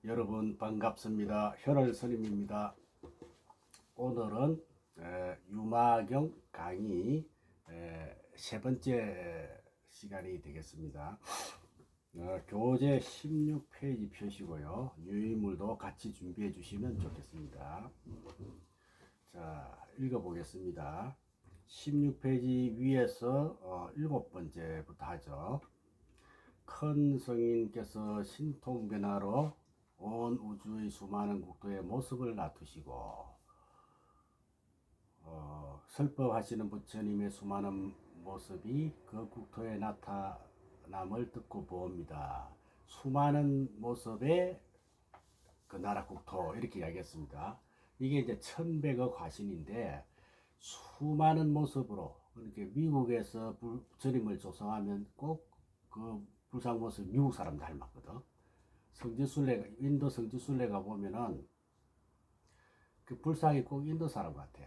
여러분 반갑습니다. 현월 스님입니다. 오늘은 유마경 강의 세 번째 시간이 되겠습니다. 교재 16페이지 펴시고요. 유인물도 같이 준비해 주시면 좋겠습니다. 자, 읽어보겠습니다. 16페이지 위에서 7번째부터 하죠. 큰 성인께서 신통변화로 온 우주의 수많은 국토의 모습을 나타시고 설법하시는 부처님의 수많은 모습이 그 국토에 나타남을 듣고 보옵니다. 수많은 모습의 그 나라 국토 이렇게 이야기했습니다. 이게 이제 1100억 화신인데 수많은 모습으로 이렇게 미국에서 부처님을 조성하면 꼭 그 불상 모습 미국 사람 닮았거든. 성지순례, 인도 성지순례 가보면은 그 불상이 꼭 인도 사람 같아.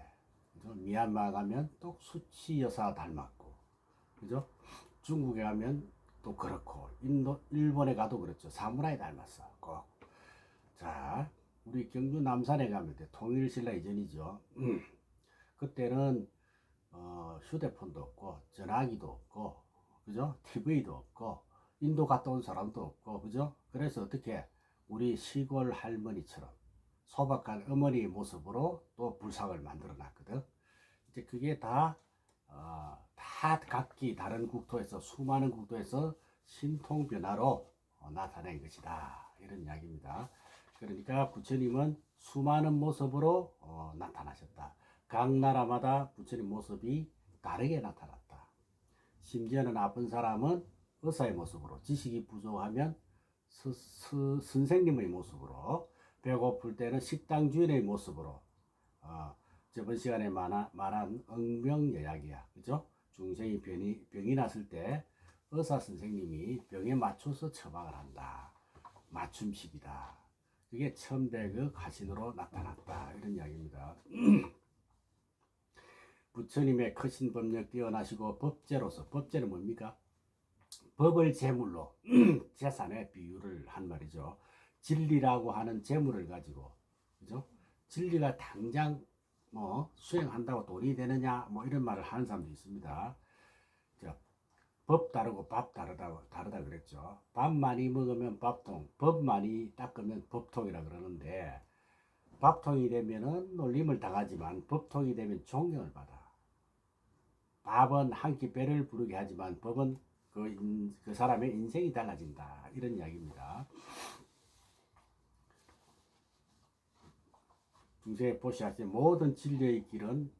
그죠? 미얀마 가면 또 수치 여사 닮았고, 그죠? 중국에 가면 또 그렇고, 일본에 가도 그렇죠. 사무라이 닮았어. 꼭. 자, 우리 경주 남산에 가면 돼. 통일신라 이전이죠. 그때는 휴대폰도 없고, 전화기도 없고, 그죠? TV도 없고, 인도 갔다 온 사람도 없고, 그죠? 그래서 어떻게 우리 시골 할머니처럼 소박한 어머니 모습으로 또 불상을 만들어 놨거든. 이제 그게 다 각기 다른 국토에서, 수많은 국토에서 신통 변화로 나타낸 것이다. 이런 이야기입니다. 그러니까 부처님은 수많은 모습으로 나타나셨다. 각 나라마다 부처님 모습이 다르게 나타났다. 심지어는 아픈 사람은 의사의 모습으로, 지식이 부족하면 선생님의 모습으로, 배고플 때는 식당 주인의 모습으로, 저번 시간에 말한 응병여약이야. 그죠? 중생이 병이 났을 때 의사 선생님이 병에 맞춰서 처방을 한다. 맞춤식이다. 그게 1100의 화신으로 나타났다. 이런 이야기입니다. 부처님의 크신 법력 뛰어나시고 법제로서, 법제는 뭡니까? 법을 제물로 재산에 비유를 한 말이죠. 진리라고 하는 재물을 가지고, 그죠? 진리가 당장 뭐 수행한다고 돈이 되느냐 뭐 이런 말을 하는 사람도 있습니다. 법 다르고 밥 다르다 그랬죠. 밥 많이 먹으면 밥통, 법 많이 닦으면 법통이라 그러는데, 밥통이 되면은 놀림을 당하지만 법통이 되면 존경을 받아. 밥은 한 끼 배를 부르게 하지만 법은 그 사람의 인생이 달라진다. 이런 이야기입니다. 중세 보시하시 모든 진리의 길은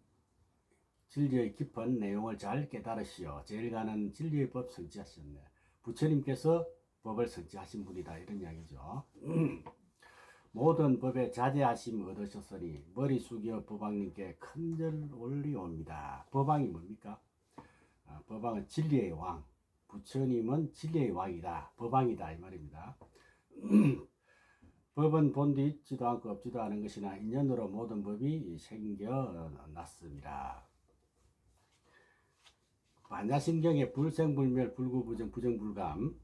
진리의 깊은 내용을 잘 깨달으시어 제일 가는 진리의 법 성취하셨네. 부처님께서 법을 성취하신 분이다. 이런 이야기죠. 모든 법에 자제하심 얻으셨으니 머리 숙여 법왕님께 큰절 올리옵니다. 법왕이 뭡니까? 법왕은 진리의 왕. 부처님은 진리의 왕이다. 법왕이다. 이 말입니다. 법은 본디 있지도 않고 없지도 않은 것이나 인연으로 모든 법이 생겨났습니다. 반야심경에 불생불멸 불구부정 부정불감,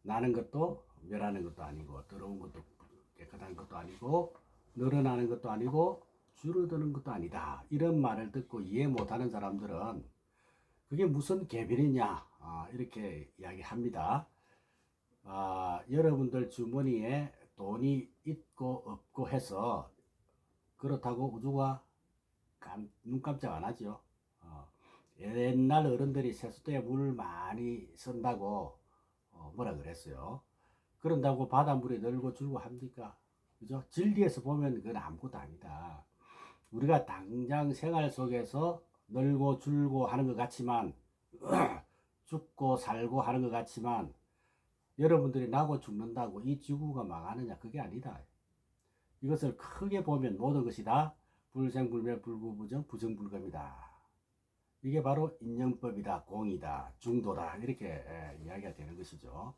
나는 것도 멸하는 것도 아니고 더러운 것도 깨끗한 것도 아니고 늘어나는 것도 아니고 줄어드는 것도 아니다. 이런 말을 듣고 이해 못하는 사람들은 그게 무슨 개변이냐 이렇게 이야기합니다. 여러분들 주머니에 돈이 있고 없고 해서 그렇다고 우주가 눈 깜짝 안 하죠. 옛날 어른들이 세숫대에 물 많이 쓴다고 뭐라 그랬어요. 그런다고 바닷물이 늘고 줄고 합니까? 그죠? 진리에서 보면 그건 아무것도 아니다. 우리가 당장 생활 속에서 늘고 줄고 하는 것 같지만 죽고 살고 하는 것 같지만 여러분들이 나고 죽는다고 이 지구가 망하느냐? 그게 아니다. 이것을 크게 보면 모든 것이 다 불생불멸 불구부정 부정불감이다. 이게 바로 인연법이다, 공이다, 중도다 이렇게 이야기가 되는 것이죠.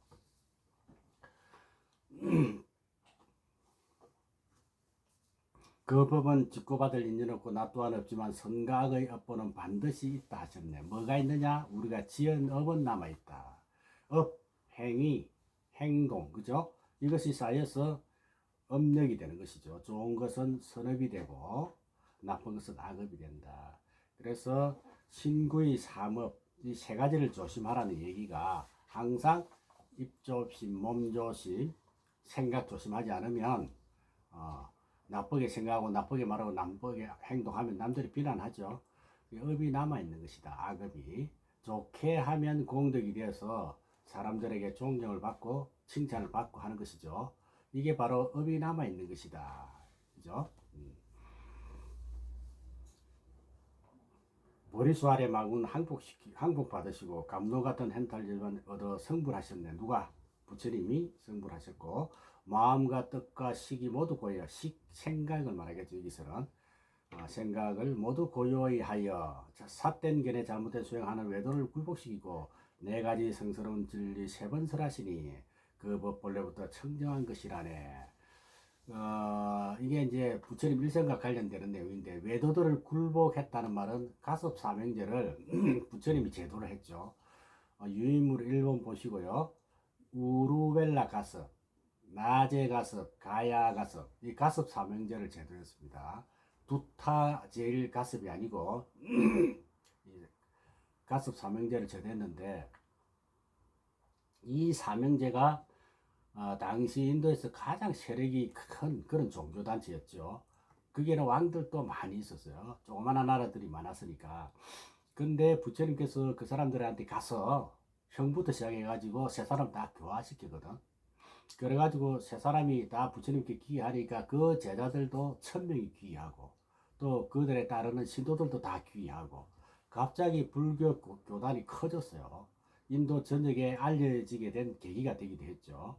그 법은 직고받을 인연 없고 나 또한 없지만 선과 악의 업보는 반드시 있다 하셨네. 뭐가 있느냐? 우리가 지은 업은 남아있다. 업, 행위, 행동, 그죠? 이것이 쌓여서 음력이 되는 것이죠. 좋은 것은 선업이 되고 나쁜 것은 악업이 된다. 그래서 신구의 삼업 이 세 가지를 조심하라는 얘기가 항상 입 조심, 몸 조심, 생각 조심하지 않으면 나쁘게 생각하고 나쁘게 말하고 나쁘게 행동하면 남들이 비난하죠. 업이 남아있는 것이다. 악업이. 좋게 하면 공덕이 되어서 사람들에게 존경을 받고 칭찬을 받고 하는 것이죠. 이게 바로 업이 남아있는 것이다. 그죠? 보리수 아래 마군 항복 받으시고 감로 같은 hen탈질만 얻어 성불하셨네. 누가? 부처님이 성불하셨고 마음과 뜻과 식이 모두 고여 생각을 말하겠죠. 여기서는 생각을 모두 고요히 하여 삿된 견해 잘못된 수행하는 외도를 굴복시키고 네 가지 성스러운 진리 세 번 설하시니 그 법 본래부터 청정한 것이라네. 이게 이제 부처님 일생과 관련되는 내용인데 외도들을 굴복했다는 말은 가섭 사명제를 부처님이 제도를 했죠. 유인물 1번 보시고요. 우루벨라 가섭, 나제 가섭, 가야 가섭, 이 가섭 사명제를 제도했습니다. 두타 제일 가섭이 아니고 가섭 사명제를 제도했는데 이 사명제가 당시 인도에서 가장 세력이 큰 그런 종교단체였죠. 거기에는 왕들도 많이 있었어요. 조그마한 나라들이 많았으니까. 근데 부처님께서 그 사람들한테 가서 형부터 시작해가지고 세 사람 다 교화시키거든. 그래가지고 세 사람이 다 부처님께 귀의하니까 그 제자들도 1000명이 귀의하고 또 그들에 따르는 신도들도 다 귀의하고 갑자기 불교 교단이 커졌어요. 인도 전역에 알려지게 된 계기가 되기도 했죠.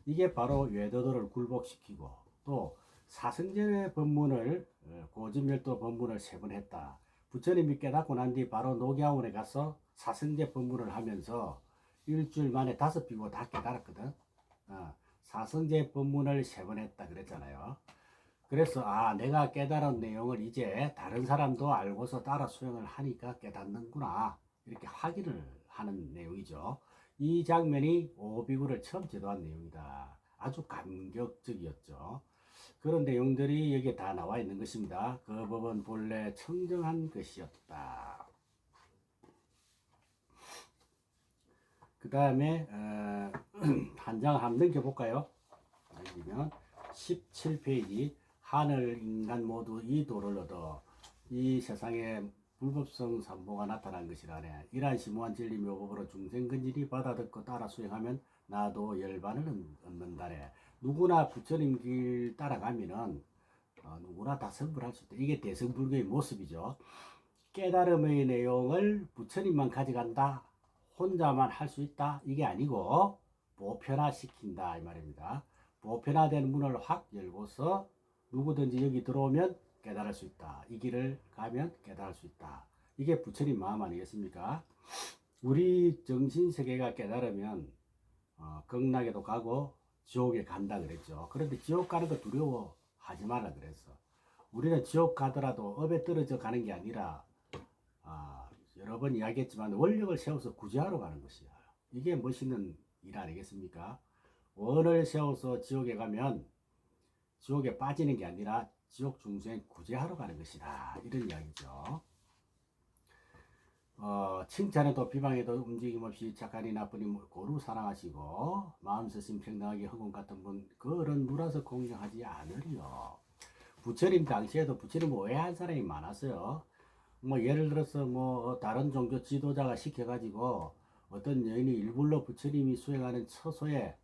이게 바로 외도들을 굴복시키고 또 사승제의 법문을 고집멸도 법문을 세 번 했다. 부처님이 깨닫고 난 뒤 바로 녹야원에 가서 사승제 법문을 하면서 일주일 만에 5비고 다 깨달았거든. 사승제 법문을 세 번 했다 그랬잖아요. 그래서 내가 깨달은 내용을 이제 다른 사람도 알고서 따라 수행을 하니까 깨닫는구나 이렇게 확인을 하는 내용이죠. 이 장면이 오비구를 처음 제도한 내용이다. 아주 감격적이었죠. 그런 내용들이 여기에 다 나와 있는 것입니다. 그 법은 본래 청정한 것이었다. 그 다음에 한 장 한번 넘겨볼까요? 아니면 17페이지 하늘 인간 모두 이 도를 얻어 이 세상에 불법성 삼보가 나타난 것이라네. 이러한 심오한 진리 묘법으로 중생근질이 받아듣고 따라 수행하면 나도 열반을 얻는다네. 누구나 부처님 길 따라가면은 누구나 다 성불할 수 있다. 이게 대성불교의 모습이죠. 깨달음의 내용을 부처님만 가져간다. 혼자만 할 수 있다. 이게 아니고 보편화시킨다 이 말입니다. 보편화된 문을 확 열고서 누구든지 여기 들어오면 깨달을 수 있다. 이 길을 가면 깨달을 수 있다. 이게 부처님 마음 아니겠습니까? 우리 정신세계가 깨달으면 극락에도 가고 지옥에 간다 그랬죠. 그런데 지옥 가는 거 두려워하지 말라 그랬어. 우리는 지옥 가더라도 업에 떨어져 가는 게 아니라 여러 번 이야기했지만 원력을 세워서 구제하러 가는 것이야. 이게 멋있는 일 아니겠습니까? 원을 세워서 지옥에 가면 지옥에 빠지는 게 아니라 지옥 중생 구제하러 가는 것이다. 이런 이야기죠. 칭찬에도 비방에도 움직임 없이 착하니 나쁘니 고루 사랑하시고 마음 쓰심 평등하게 허공 같은 분 그런 물어서 공경하지 않으리요. 부처님 당시에도 부처님 오해한 사람이 많았어요. 뭐 예를 들어서 뭐 다른 종교 지도자가 시켜가지고 어떤 여인이 일부러 부처님이 수행하는 처소에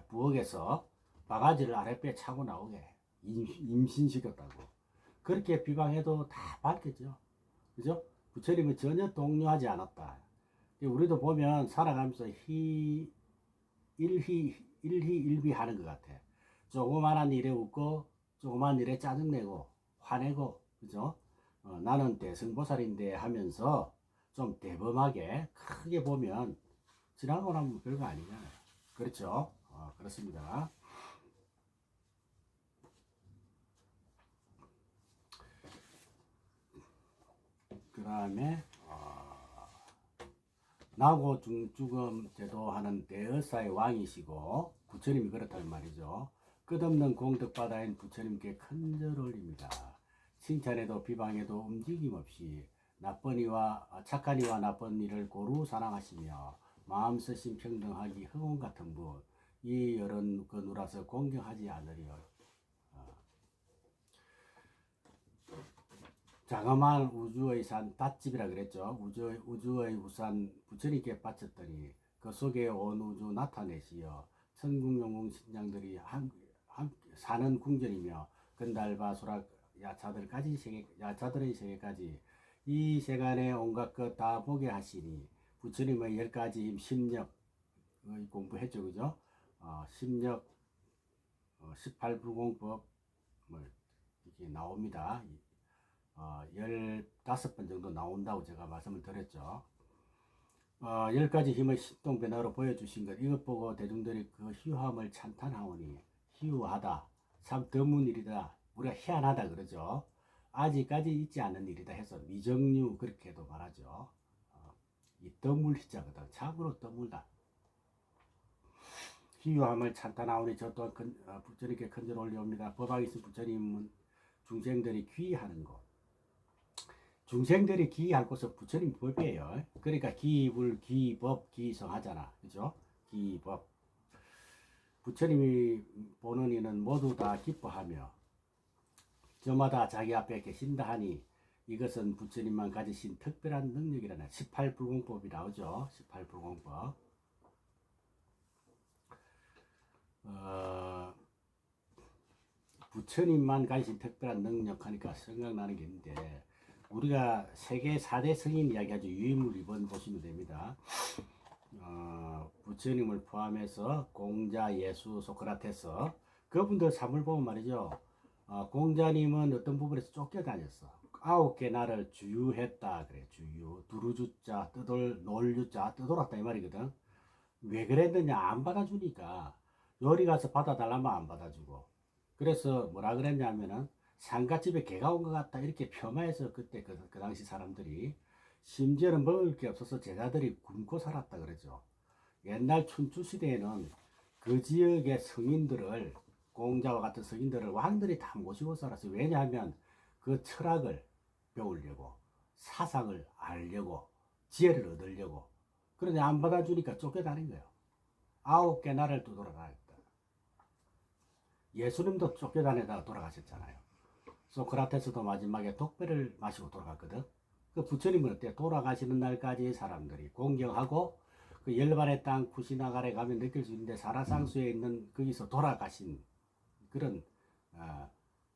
부엌에서 바가지를 아랫배에 차고 나오게 임신시켰다고 그렇게 비방해도 다 밝겠죠. 그죠? 부처님은 전혀 동요하지 않았다. 우리도 보면 살아가면서 일희 하는 것 같아. 조그만한 일에 웃고 조그만 일에 짜증내고 화내고 그죠? 나는 대승보살인데 하면서 좀 대범하게 크게 보면 지나고 나면 별거 아니잖아요. 그렇죠? 그렇습니다. 그 다음에 나고 중주금 제도하는 대의사의 왕이시고 부처님이 그렇다는 말이죠. 끝없는 공덕바다인 부처님께 큰절 올립니다. 칭찬에도 비방에도 움직임 없이 착한 이와 나쁜 이를 고루 사랑하시며 마음 쓰심 평등하기 흥원 같은 분, 이 여론 그 누라서 공경하지 않으리요. 자그마한 우주의 산 닷집이라 그랬죠. 우주의 우산 부처님께 바쳤더니 그 속에 온 우주 나타내시어 천국영웅 신장들이 사는 궁전이며 근달바 소락 야차들의 세계까지 이 세간의 온갖 것 다 보게 하시니 부처님의 10가지 심력 공부했죠. 그죠? 심력 18불공법 뭐 이렇게 나옵니다. 15번 정도 나온다고 제가 말씀을 드렸죠. 10가지 힘의 신동변화로 보여주신 것, 이것 보고 대중들이 그 희화함을 찬탄하오니 희우하다, 참 드문 일이다, 우리가 희한하다 그러죠. 아직까지 있지 않은 일이다 해서 미정류 그렇게도 말하죠. 이 드물 희자거든. 참으로 드물다. 희유함을 찬탄하오니 저 또한 부처님께 큰절 올리옵니다. 법왕이 있은 부처님은 중생들이 귀의하는 곳. 중생들이 기할 곳은 부처님 법이에요. 그러니까 기불, 기법, 기성 하잖아. 그죠? 기법. 부처님이 보는 이는 모두 다 기뻐하며 저마다 자기 앞에 계신다 하니 이것은 부처님만 가지신 특별한 능력이라는 18불공법이 나오죠. 18불공법. 부처님만 가지신 특별한 능력 하니까 생각나는 게 있는데 우리가 세계 4대 성인 이야기하죠. 유인물 2번 보시면 됩니다. 부처님을 포함해서 공자, 예수, 소크라테스 그분들 삶을 보면 말이죠. 공자님은 어떤 부분에서 쫓겨다녔어. 9개 나라를 주유했다 그래. 주유. 두루주자, 놀유자, 떠돌았다 이 말이거든. 왜 그랬느냐? 안 받아주니까. 요리 가서 받아달라면 안 받아주고. 그래서 뭐라 그랬냐면은 상갓집에 개가 온 것 같다 이렇게 폄하해서 그때 그 당시 사람들이 심지어는 먹을 게 없어서 제자들이 굶고 살았다 그러죠. 옛날 춘추 시대에는 그 지역의 성인들을 공자와 같은 성인들을 왕들이 다 모시고 살았어요. 왜냐하면 그 철학을 배우려고 사상을 알려고 지혜를 얻으려고. 그런데 안 받아주니까 쫓겨다닌 거예요. 9개 나라를 또 돌아다녔다. 예수님도 쫓겨다니다가 돌아가셨잖아요. 소크라테스도 마지막에 독배를 마시고 돌아갔거든. 그 부처님은 어때? 돌아가시는 날까지 사람들이 공경하고 그 열반의 땅 쿠시나가에 가면 느낄 수 있는데 사라상수에 있는 거기서 돌아가신 그런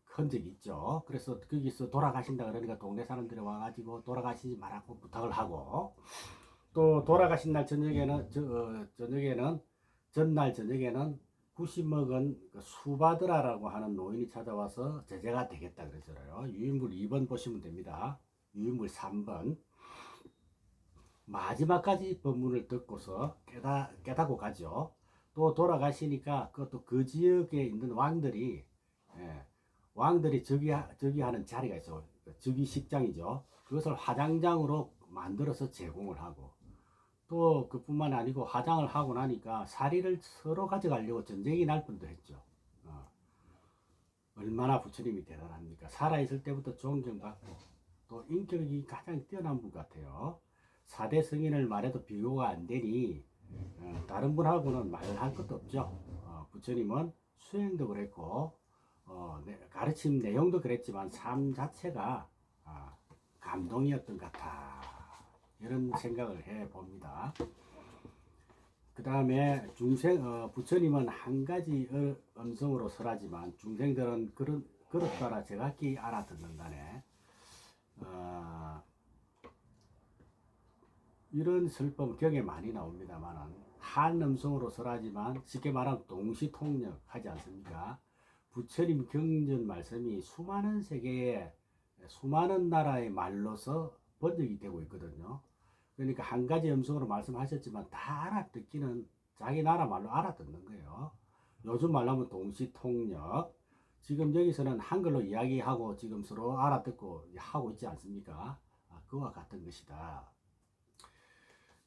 흔적이 있죠. 그래서 거기서 돌아가신다 그러니까 동네 사람들이 와가지고 돌아가시지 말라고 부탁을 하고 또 돌아가신 날 저녁에는 전날 저녁에는 구시 먹은 그 수바드라라고 하는 노인이 찾아와서 제자가 되겠다 그러잖아요. 유인물 2번 보시면 됩니다. 유인물 3번. 마지막까지 법문을 듣고서 깨닫고 가죠. 또 돌아가시니까 그것도 그 지역에 있는 왕들이 즉위하는 자리가 있어. 즉위식장이죠. 그것을 화장장으로 만들어서 제공을 하고 또 그뿐만 아니고 화장을 하고 나니까 사리를 서로 가져가려고 전쟁이 날 뻔도 했죠. 얼마나 부처님이 대단합니까? 살아있을 때부터 존경받고 또 인격이 가장 뛰어난 분 같아요. 4대 성인을 말해도 비교가 안 되니 다른 분하고는 말할 것도 없죠. 부처님은 수행도 그랬고 가르침 내용도 그랬지만 삶 자체가 감동이었던 것 같아. 이런 생각을 해봅니다. 그 다음에 부처님은 한 가지 음성으로 설하지만 중생들은 그렇더라 제각기 알아듣는다네. 이런 설법 경에 많이 나옵니다만 한 음성으로 설하지만 쉽게 말하면 동시통역 하지 않습니까? 부처님 경전 말씀이 수많은 세계에 수많은 나라의 말로서 번역이 되고 있거든요. 그러니까 한 가지 음성으로 말씀하셨지만 다 알아듣기는 자기 나라 말로 알아듣는 거예요. 요즘 말로 하면 동시통역. 지금 여기서는 한글로 이야기하고 지금 서로 알아듣고 하고 있지 않습니까? 그와 같은 것이다.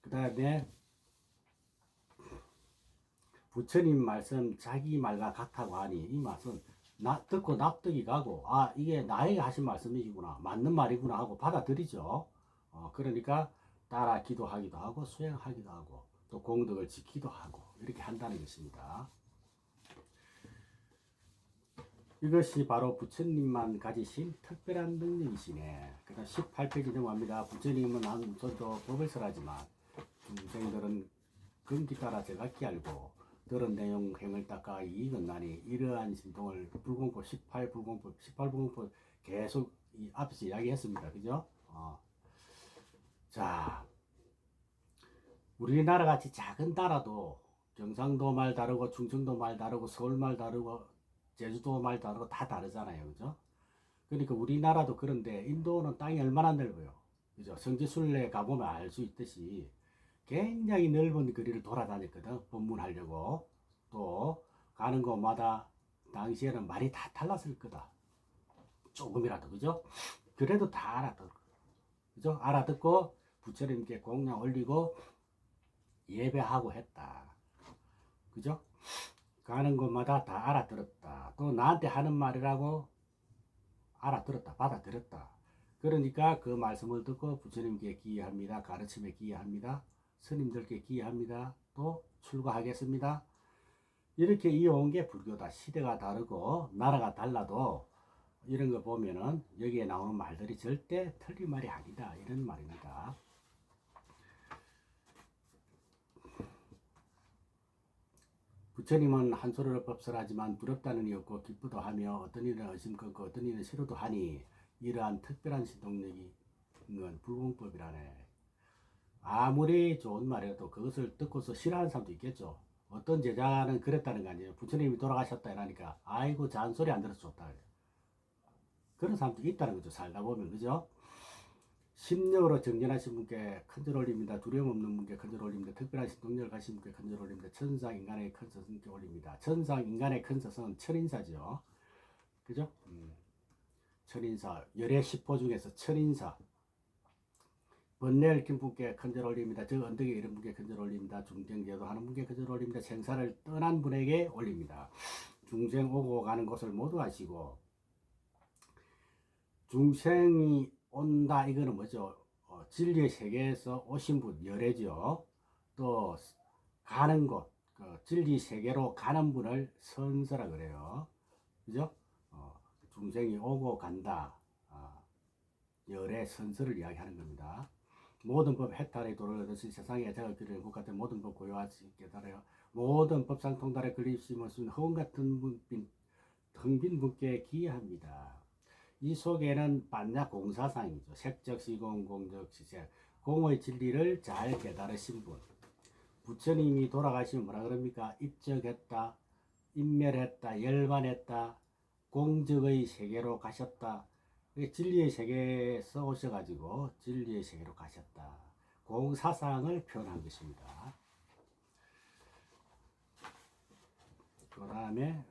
그 다음에 부처님 말씀 자기 말과 같다고 하니 이 말씀 듣고 납득이 가고 아 이게 나에게 하신 말씀이구나 맞는 말이구나 하고 받아들이죠. 그러니까 따라 기도하기도 하고 수행하기도 하고 또 공덕을 지키기도 하고 이렇게 한다는 것입니다. 이것이 바로 부처님만 가지신 특별한 능력이시네. 그다음 18페이지 넘어갑니다. 부처님은 한 우선도 법을 설하지만 중생들은 금기 따라 제각기 알고 들은 내용 행을 닦아 이익은 나니 이러한 신동을 불공법 18불공법 계속 이 앞에서 이야기했습니다. 그죠? 자, 우리나라 같이 작은 나라도 경상도 말 다르고 충청도 말 다르고 서울 말 다르고 제주도 말 다르고 다 다르잖아요. 그죠? 그러니까 우리나라도 그런데 인도는 땅이 얼마나 넓어요. 그죠? 성지순례 가보면 알 수 있듯이 굉장히 넓은 거리를 돌아다녔거든. 법문하려고. 또 가는 곳마다 당시에는 말이 다 달랐을 거다. 조금이라도 그죠? 그래도 다 알아듣고 그죠? 알아듣고 부처님께 공양 올리고 예배하고 했다. 그죠? 가는 곳마다 다 알아들었다. 또 나한테 하는 말이라고 알아들었다. 받아들였다. 그러니까 그 말씀을 듣고 부처님께 기여합니다. 가르침에 기여합니다. 스님들께 기여합니다. 또 출가하겠습니다. 이렇게 이어온 게 불교다. 시대가 다르고 나라가 달라도 이런 거 보면은 여기에 나오는 말들이 절대 틀린 말이 아니다. 이런 말입니다. 부처님은 한 소리로 법설하지만 두렵다는 이 없고 기쁘도 하며 어떤 일은 의심컨고 어떤 일은 싫어도 하니 이러한 특별한 신동력이 건 불공법이라네. 아무리 좋은 말이라도 그것을 듣고서 싫어하는 사람도 있겠죠. 어떤 제자는 그랬다는 거 아니에요. 부처님이 돌아가셨다 이러니까 아이고 잔소리 안 들어서 좋다. 그런 사람도 있다는 거죠. 살다 보면 그죠? 심령으로 정진하신 분께 큰절 올립니다. 두려움 없는 분께 큰절 올립니다. 특별한 신동력을 가신 분께 큰절 올립니다. 천상 인간의 큰 스승께 올립니다. 천상 인간의 큰 스승은 천인사죠. 그죠? 천인사 열의 10호 중에서 천인사 번뇌 얽힌 분께 큰절 올립니다. 저 언덕에 이런 분께 큰절 올립니다. 중생제도 하는 분께 큰절 올립니다. 생사를 떠난 분에게 올립니다. 중생 오고 가는 곳을 모두 아시고 중생이 온다 이거는 뭐죠? 진리의 세계에서 오신 분 열애죠. 또 가는 곳 진리 세계로 가는 분을 선서라 그래요. 그죠? 중생이 오고 간다. 열애 선서를 이야기하는 겁니다. 모든 법 해탈의 도를 얻으신 세상에 자가 기를 국같은 모든 법 고요하시 깨달아요. 모든 법상 통달에 걸리심을 쓴 허운 같은 텅빈 분께 기여합니다. 이 속에는 반야 공사상이죠. 색적 시공, 공적 시색, 공의 진리를 잘 깨달으신 분. 부처님이 돌아가시면 뭐라 그럽니까? 입적했다, 인멸했다, 열반했다, 공적의 세계로 가셨다. 진리의 세계에서 오셔가지고 진리의 세계로 가셨다. 공사상을 표현한 것입니다. 그 다음에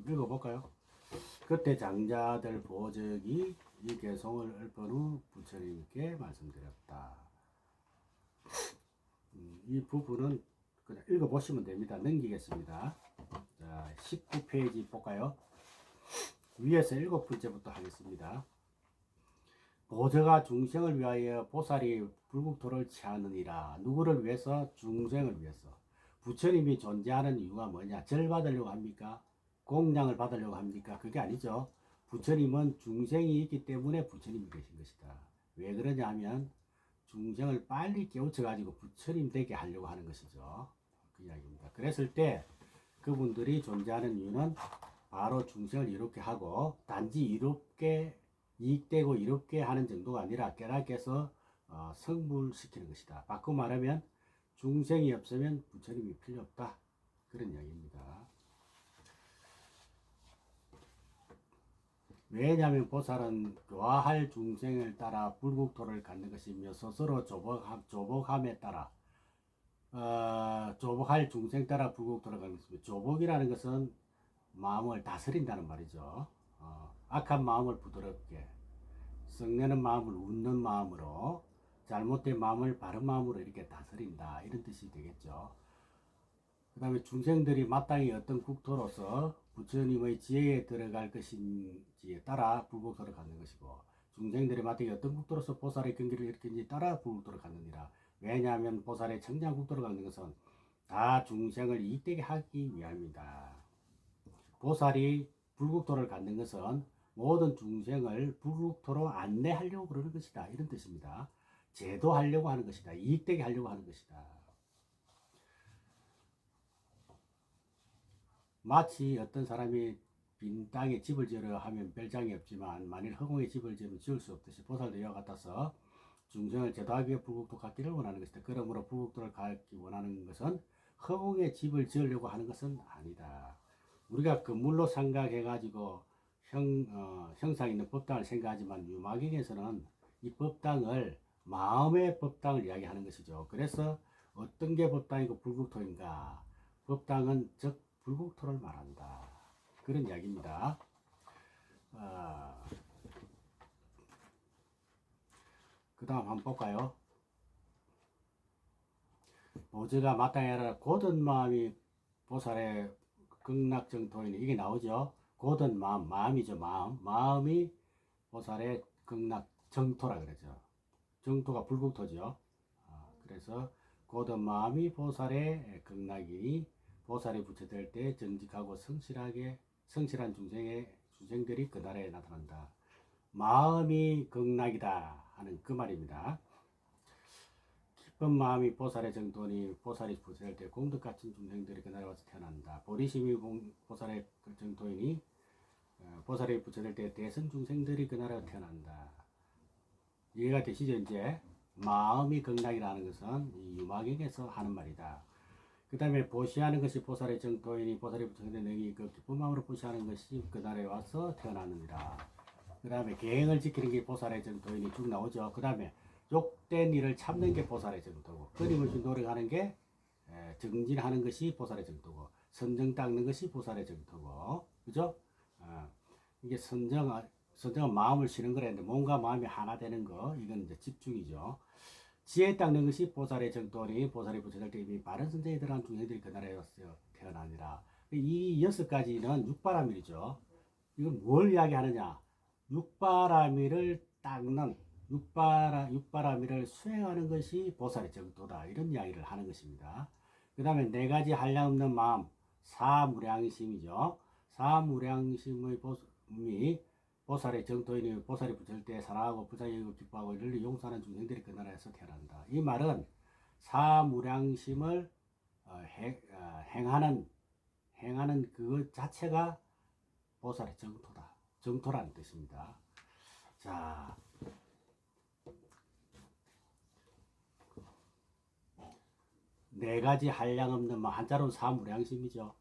읽어볼까요? 그때 장자들 보적이 이 개송을 읊은 후 부처님께 말씀드렸다. 이 부분은 그냥 읽어보시면 됩니다. 넘기겠습니다. 자, 19페이지 볼까요? 위에서 7번째부터 하겠습니다. 보저가 중생을 위하여 보살이 불국토를 취하느니라. 누구를 위해서? 중생을 위해서. 부처님이 존재하는 이유가 뭐냐? 절 받으려고 합니까? 공양을 받으려고 합니까? 그게 아니죠. 부처님은 중생이 있기 때문에 부처님이 계신 것이다. 왜 그러냐 하면 중생을 빨리 깨우쳐가지고 부처님 되게 하려고 하는 것이죠. 그 이야기입니다. 그랬을 때 그분들이 존재하는 이유는 바로 중생을 이롭게 하고 단지 이롭게 이익되고 이롭게 하는 정도가 아니라 깨닫게 해서 성불시키는 것이다. 바꿔 말하면 중생이 없으면 부처님이 필요 없다. 그런 이야기입니다. 왜냐하면 보살은 교화할 중생을 따라 불국토를 갖는 것이며 스스로 조복함에 따라 조복할 중생 따라 불국 돌아가는 것입니다. 조복이라는 것은 마음을 다스린다는 말이죠. 악한 마음을 부드럽게, 썩내는 마음을 웃는 마음으로, 잘못된 마음을 바른 마음으로 이렇게 다스린다, 이런 뜻이 되겠죠. 그 다음에 중생들이 마땅히 어떤 국토로서 부처님의 지혜에 들어갈 것인지에 따라 불국토를 갖는 것이고, 중생들이 마땅히 어떤 국토로서 보살의 경기를 일으키는지에 따라 불국토를 갖느니라. 왜냐하면 보살의 청량국토를 갖는 것은 다 중생을 이익되게 하기 위함이다. 보살이 불국토를 갖는 것은 모든 중생을 불국토로 안내하려고 그러는 것이다, 이런 뜻입니다. 제도하려고 하는 것이다. 이익되게 하려고 하는 것이다. 마치 어떤 사람이 빈 땅에 집을 지으려 하면 별장이 없지만 만일 허공에 집을 지으면 지을 수 없듯이 보살도 이와 같아서 중생을 제도하기 위해 불국토 갖기를 원하는 것이다. 그러므로 불국토를 갖기 원하는 것은 허공에 집을 지으려고 하는 것은 아니다. 우리가 건물로 생각해가지고 형상 있는 법당을 생각하지만 유마경에서는 이 법당을 마음의 법당을 이야기하는 것이죠. 그래서 어떤 게 법당이고 불국토인가? 법당은 즉 불국토를 말한다, 그런 이야기입니다. 그 다음 한번 볼까요? 보즈가 마땅히 하라 고든 마음이 보살의 극락정토이니, 이게 나오죠. 고든 마음, 마음이죠. 마음이 보살의 극락정토라 그러죠. 정토가 불국토죠. 그래서 고든 마음이 보살의 극락이니 보살이 부처될 때 정직하고 성실한 중생들이 그날에 나타난다. 마음이 극락이다 하는 그 말입니다. 기쁜 마음이 보살의 정토니 보살이 부처될 때 공덕 같은 중생들이 그날에 와서 태어난다. 보리심이 보살의 정토이니 보살이 부처될 때 대선 중생들이 그날에 태어난다. 이해가 되시죠? 이제 마음이 극락이라는 것은 이 유마경에서 하는 말이다. 그 다음에 보시하는 것이 보살의 정토이니 보살이 부처된 능이 그 기쁜 마음으로 보시하는 것이 그날에 와서 태어나느니라. 그 다음에 계행을 지키는 게 보살의 정토이니 쭉 나오죠. 그 다음에 욕된 일을 참는 게 보살의 정토고, 끊임없이 노력하는 게 정진하는 것이 보살의 정토고, 선정 닦는 것이 보살의 정토고, 그죠? 이게 선정은 마음을 쉬는 거랬는데 몸과 마음이 하나 되는 거, 이건 이제 집중이죠. 지혜 닦는 것이 보살의 정토니 보살이 부처될 때 이미 바른 선정에 들어간 중생들이 그날에 태어나니라. 이 6가지는 육바라밀이죠. 이건 뭘 이야기하느냐? 육바라밀을 닦는, 육바라밀을 수행하는 것이 보살의 정토다, 이런 이야기를 하는 것입니다. 그 다음에 4가지 한량없는 마음, 사무량심이죠. 사무량심의 보살의 정토이니 보살이 부처될 때 사랑하고 부자여기고 기뻐하고 이를 용서하는 중생들이 그 나라에서 태어난다. 이 말은 사무량심을 행하는 그 자체가 보살의 정토라는 뜻입니다. 자, 네 가지 한량 없는 한자로는 사무량심이죠.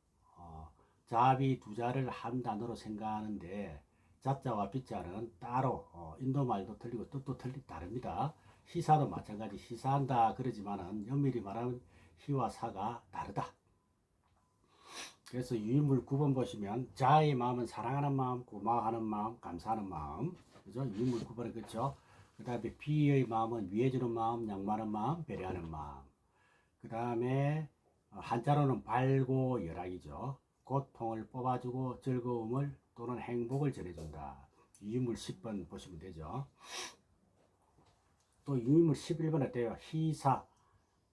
자비 두 자를 한 단어로 생각하는데 자자와 빗자는 따로 인도말도 틀리고 뜻도 다릅니다. 시사도 마찬가지, 시사한다 그러지만은 엄밀히 말하면 희와 사가 다르다. 그래서 유인물 9번 보시면 자의 마음은 사랑하는 마음, 고마워하는 마음, 감사하는 마음, 그죠? 유인물 9번에 그렇죠. 그 다음에 비의 마음은 위해주는 마음, 양보하는 마음, 배려하는 마음. 그 다음에 한자로는 발고 열악이죠. 고통을 뽑아주고 즐거움을 또는 행복을 전해준다. 유인물 10번 보시면 되죠. 또 유인물 11번 어때요? 희사.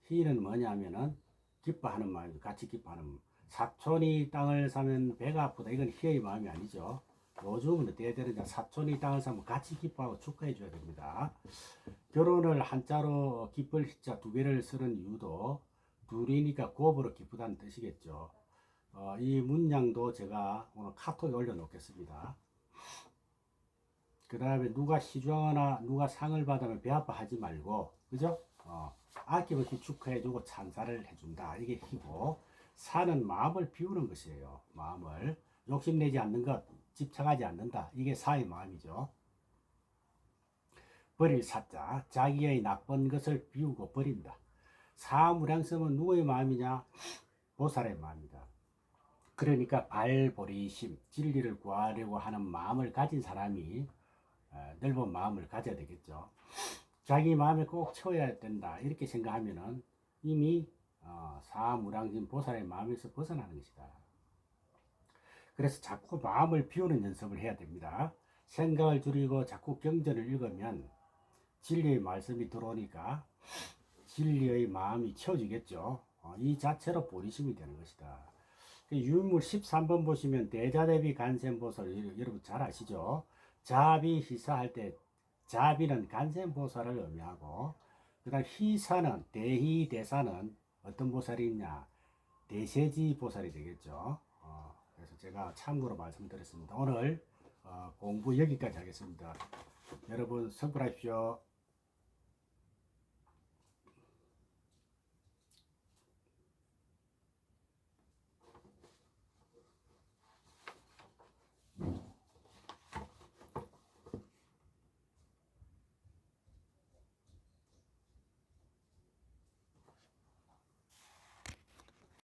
희는 뭐냐면은 기뻐하는 마음이죠. 같이 기뻐하는 마음. 사촌이 땅을 사면 배가 아프다. 이건 희의 마음이 아니죠. 요즘은 어떻게 되느냐? 사촌이 땅을 사면 같이 기뻐하고 축하해 줘야 됩니다. 결혼을 한자로 기쁠 희자 2개를 쓰는 이유도 둘이니까 곱으로 기쁘다는 뜻이겠죠. 이 문장도 제가 오늘 카톡에 올려놓겠습니다. 그 다음에 누가 시주하거나 누가 상을 받으면 배 아파하지 말고, 그죠? 아낌없이 축하해주고 찬사를 해준다. 이게 희고, 사는 마음을 비우는 것이에요. 마음을 욕심내지 않는 것, 집착하지 않는다. 이게 사의 마음이죠. 버릴 사자, 자기의 나쁜 것을 비우고 버린다. 사무량심은 누구의 마음이냐? 보살의 마음이다. 그러니까 발보리심, 진리를 구하려고 하는 마음을 가진 사람이 넓은 마음을 가져야 되겠죠. 자기 마음에 꼭 채워야 된다 이렇게 생각하면은 이미 사무량심 보살의 마음에서 벗어나는 것이다. 그래서 자꾸 마음을 비우는 연습을 해야 됩니다. 생각을 줄이고 자꾸 경전을 읽으면 진리의 말씀이 들어오니까 진리의 마음이 채워지겠죠. 이 자체로 보리심이 되는 것이다. 유물 13번 보시면 대자대비 간센보살, 여러분 잘 아시죠? 자비 희사할 때 자비는 간센보살을 의미하고, 그 다음 희사는 대희대사는 어떤 보살이 있냐? 대세지 보살이 되겠죠. 그래서 제가 참고로 말씀드렸습니다. 오늘 공부 여기까지 하겠습니다. 여러분 성불하십시오.